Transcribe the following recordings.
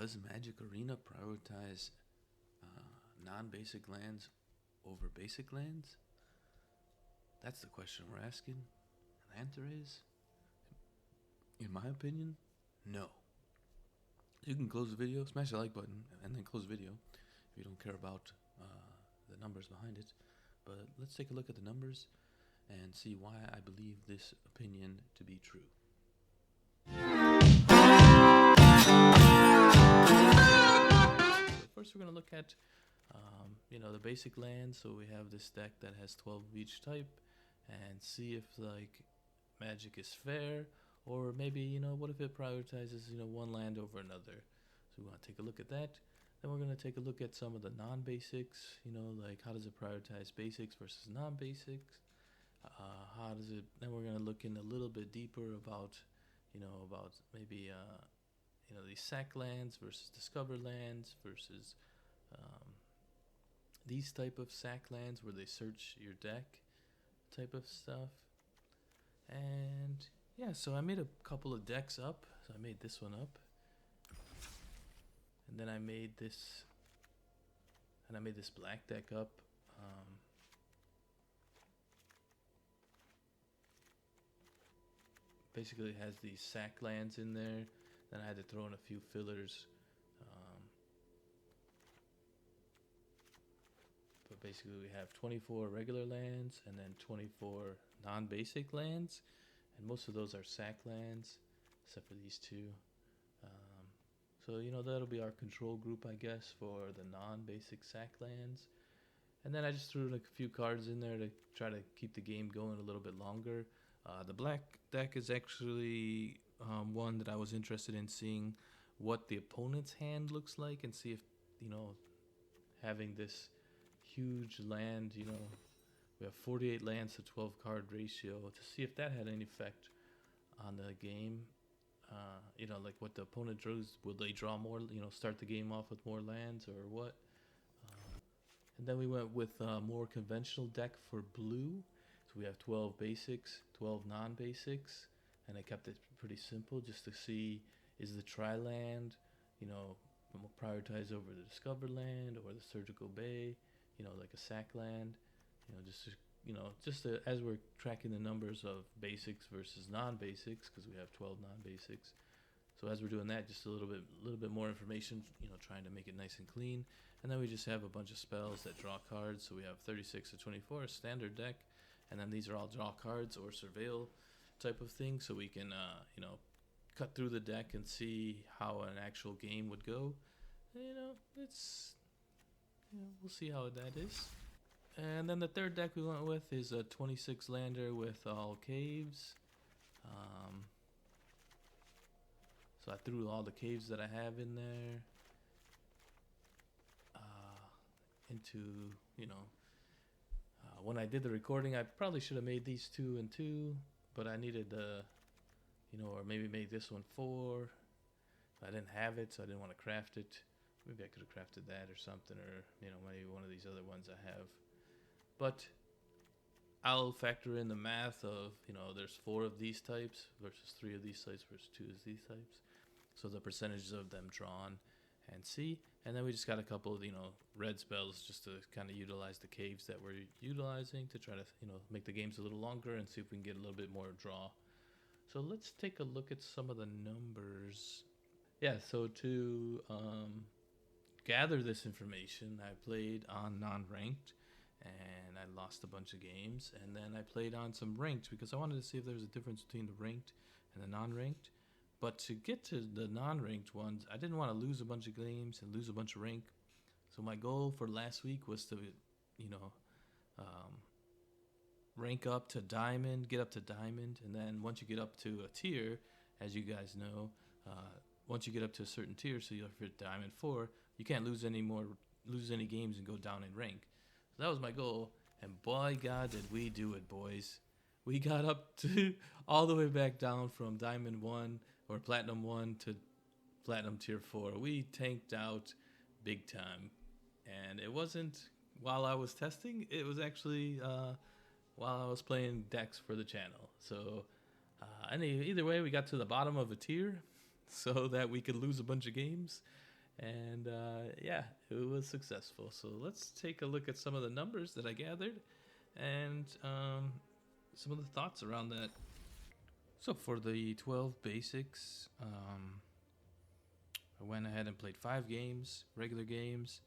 Does Magic Arena prioritize non-basic lands over basic lands? That's the question we're asking. And the answer is, in my opinion, no. You can close the video, smash the like button, and then close the video if you don't care about the numbers behind it. But let's take a look at the numbers and see why I believe this opinion to be true. First, we're going to look at the basic lands. So we have this deck that has 12 of each type, and see if Magic is fair, or maybe what if it prioritizes one land over another. So we want to take a look at that. Then we're going to take a look at some of the non-basics. Like how does it prioritize basics versus non-basics? How does it? Then we're going to look in a little bit deeper about maybe these sack lands versus discover lands versus these type of sack lands where they search your deck type of stuff. And yeah, so I made a couple of decks up. So I made this one up, and then I made this black deck up. Basically it has these sack lands in there. Then I had to throw in a few fillers. But basically we have 24 regular lands and then 24 non-basic lands. And most of those are sack lands, except for these two. So that'll be our control group, I guess, for the non-basic sack lands. And then I just threw a few cards in there to try to keep the game going a little bit longer. The black deck is actually one that I was interested in seeing what the opponent's hand looks like, and see if having this huge land, we have 48 lands to 12 card ratio, to see if that had any effect on the game. Like what the opponent draws, will they draw more, start the game off with more lands or what? And then we went with a more conventional deck for blue. So we have 12 basics, 12 non-basics, and I kept it pretty simple just to see, is the tri-land, prioritized over the discover land or the surgical bay, like a sack land, as we're tracking the numbers of basics versus non-basics, because we have 12 non-basics. So as we're doing that, just a little bit more information, trying to make it nice and clean. And then we just have a bunch of spells that draw cards. So we have 36 to 24, standard deck. And then these are all draw cards or surveil type of thing. So we can, cut through the deck and see how an actual game would go. We'll see how that is. And then the third deck we went with is a 26 lander with all caves. So I threw all the caves that I have in there into, when I did the recording, I probably should have made these 2 and 2, but I needed or maybe made this one 4. I didn't have it, so I didn't want to craft it. Maybe I could have crafted that or something, or maybe one of these other ones I have. But I'll factor in the math of there's 4 of these types versus 3 of these types versus 2 of these types. So the percentages of them drawn and see. And then we just got a couple of red spells just to kind of utilize the caves that we're utilizing to try to make the games a little longer and see if we can get a little bit more draw. So let's take a look at some of the numbers. Yeah, so to gather this information, I played on non-ranked, and I lost a bunch of games. And then I played on some ranked because I wanted to see if there was a difference between the ranked and the non-ranked. But to get to the non-ranked ones, I didn't want to lose a bunch of games and lose a bunch of rank. So my goal for last week was to, rank up to diamond, get up to diamond. And then once you get up to a tier, as you guys know, once you get up to a certain tier, so you're for diamond 4, you can't lose any games and go down in rank. So that was my goal. And boy, God, did we do it, boys. We got up to all the way back down from diamond 1 or platinum 1 to platinum tier 4. We tanked out big time. And it wasn't while I was testing, it was actually while I was playing decks for the channel. So either way, we got to the bottom of a tier so that we could lose a bunch of games. And yeah, it was successful. So let's take a look at some of the numbers that I gathered and some of the thoughts around that. So for the 12 basics, I went ahead and played 5 games, regular games,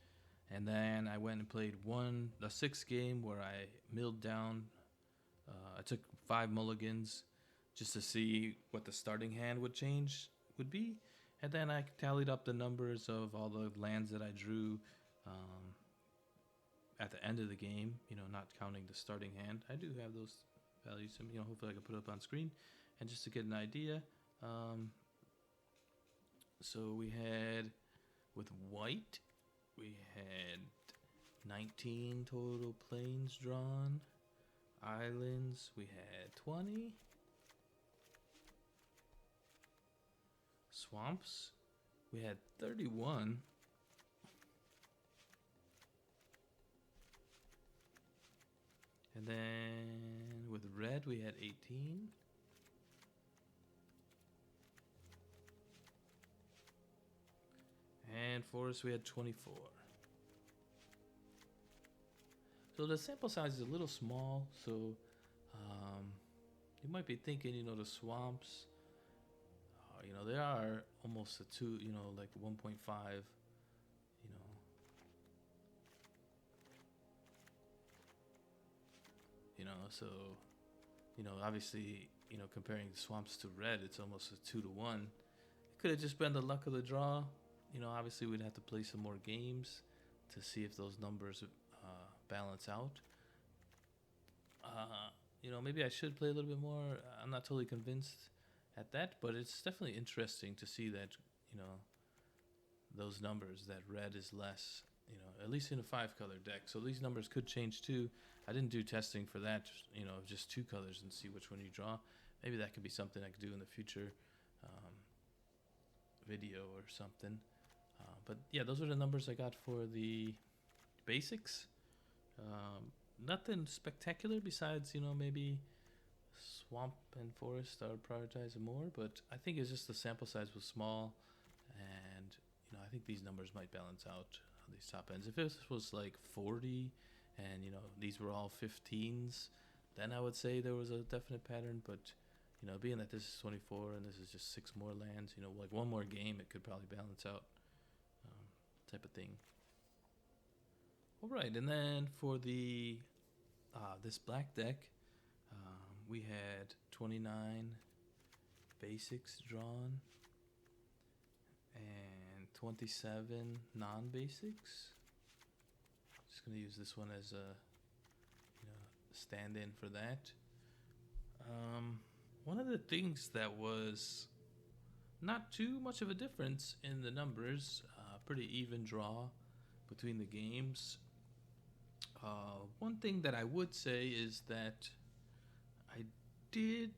and then I went and played a 6th game where I milled down. I took 5 mulligans just to see what the starting hand would be, and then I tallied up the numbers of all the lands that I drew at the end of the game. Not counting the starting hand. I do have those values. Hopefully I can put it up on screen, and just to get an idea. So we had, with white, we had 19 total planes drawn. Islands, we had 20. Swamps, we had 31. And then with red, we had 18. And forest, we had 24. So the sample size is a little small, so you might be thinking, the swamps, they are almost a 2, like 1.5, so, obviously, comparing the swamps to red, it's almost a 2-to-1. It could have just been the luck of the draw. Obviously we'd have to play some more games to see if those numbers balance out. Maybe I should play a little bit more. I'm not totally convinced at that, but it's definitely interesting to see that, those numbers, that red is less, at least in a 5-color deck. So these numbers could change too. I didn't do testing for that, just 2 colors and see which one you draw. Maybe that could be something I could do in the future video or something. But yeah, those are the numbers I got for the basics. Nothing spectacular besides, maybe swamp and forest are prioritized more, but I think it's just the sample size was small, and I think these numbers might balance out on these top ends. If this was like 40 and these were all 15s, then I would say there was a definite pattern. But being that this is 24 and this is just 6 more lands, like one more game, it could probably balance out, type of thing. All right, and then for the this black deck, we had 29 basics drawn and 27 non-basics. Just gonna use this one as a stand-in for that. One of the things that was not too much of a difference in the numbers, pretty even draw between the games. One thing that I would say is that I did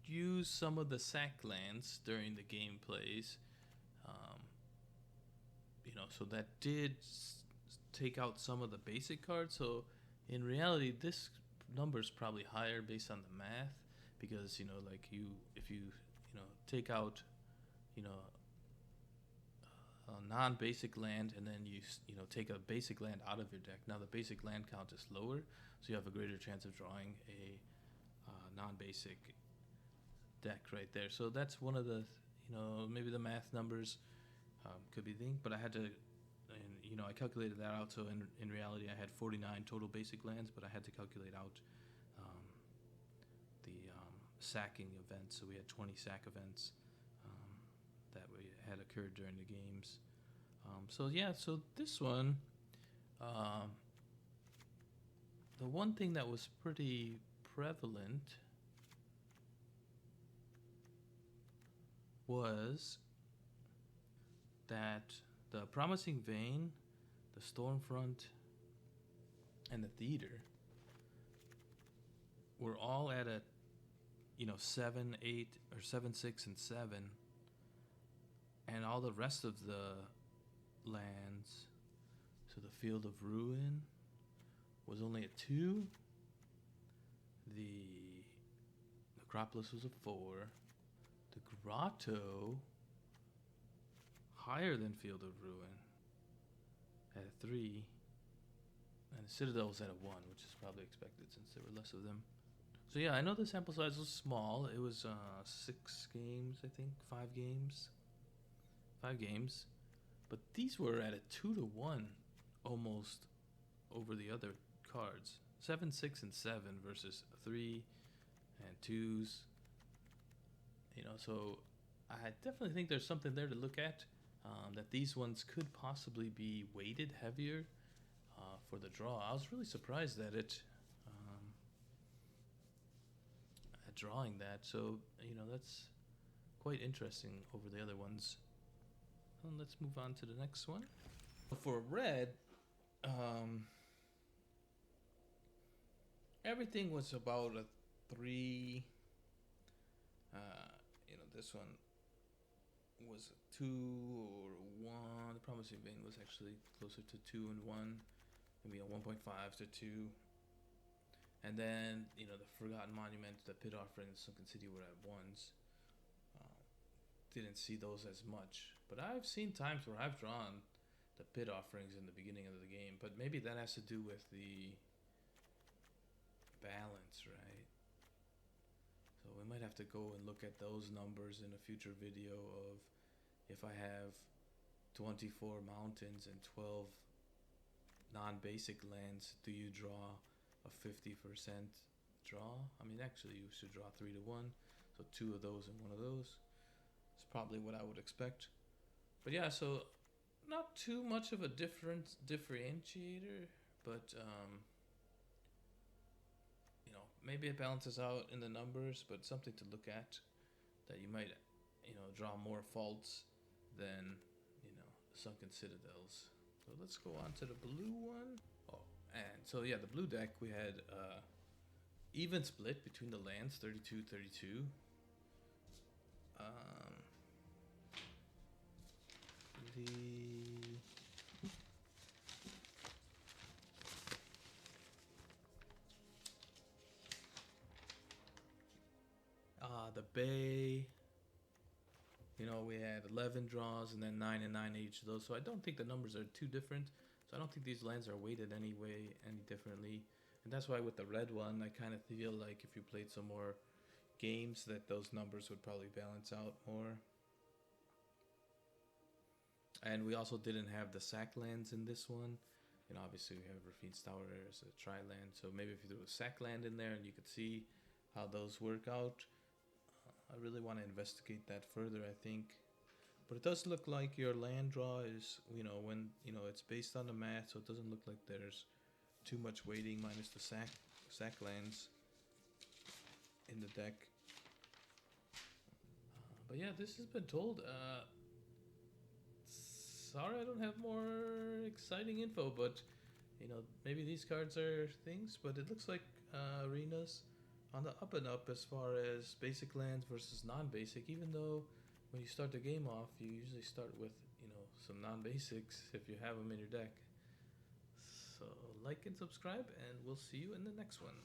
use some of the sack lands during the gameplays. So that did take out some of the basic cards. So in reality, this number is probably higher based on the math, because like if you take out a non-basic land, and then you take a basic land out of your deck. Now the basic land count is lower, so you have a greater chance of drawing a non-basic deck right there. So that's one of the maybe the math numbers could be the thing, but I had to, and I calculated that out. So in reality, I had 49 total basic lands, but I had to calculate out the sacking events. So we had 20 sack events that we had occurred during the games. So this one, the one thing that was pretty prevalent was that the Promising Vein, the Stormfront, and the Theater were all at a 7, 8, or 7, 6, and 7, and all the rest of the lands, so the Field of Ruin was only a 2, the Necropolis was a 4, the Grotto, higher than Field of Ruin at a 3, and Citadel was at a 1, which is probably expected since there were less of them. So yeah, I know the sample size was small. It was 6 games, I think, 5 games, 5 games, but these were at a 2-to-1 almost over the other cards. 7, 6, and 7 versus 3 and 2s. You know, so I definitely think there's something there to look at. That these ones could possibly be weighted heavier for the draw. I was really surprised at it, at drawing that. So, you know, that's quite interesting over the other ones. And let's move on to the next one. For red, everything was about a 3. You know, this one was 2 or 1. The Promising Vein was actually closer to 2 and 1, maybe a 1.5 to 2. And then, you know, the Forgotten Monument, the Pit Offering, and Sunken City were at 1s. Didn't see those as much, but I've seen times where I've drawn the Pit Offerings in the beginning of the game, but maybe that has to do with the balance, right? So we might have to go and look at those numbers in a future video of if I have 24 mountains and 12 non-basic lands, do you draw a 50% draw? I mean, actually you should draw 3-to-1, so 2 of those and 1 of those. It's probably what I would expect. But yeah, so not too much of a differentiator, but you know, maybe it balances out in the numbers, but something to look at, that you might, you know, draw more faults than, you know, Sunken Citadels. So let's go on to the blue one. Oh, and so yeah, the blue deck, we had even split between the lands, 32-32. The Bay, you know, we had 11 draws and then 9 and 9 each of those. So I don't think the numbers are too different. So I don't think these lands are weighted any differently. And that's why with the red one, I kind of feel like if you played some more games, that those numbers would probably balance out more. And we also didn't have the sack lands in this one. And obviously we have Rafine's Tower as a tri-land. So maybe if you threw a sack land in there and you could see how those work out. I really want to investigate that further, I think. But it does look like your land draw is, you know, when, you know, it's based on the math, so it doesn't look like there's too much weighting minus the sack lands in the deck. But yeah, this has been told. Sorry I don't have more exciting info, but, you know, maybe these cards are things, but it looks like Arena's on the up and up as far as basic lands versus non-basic, even though when you start the game off, you usually start with, you know, some non-basics if you have them in your deck. So like and subscribe, and we'll see you in the next one.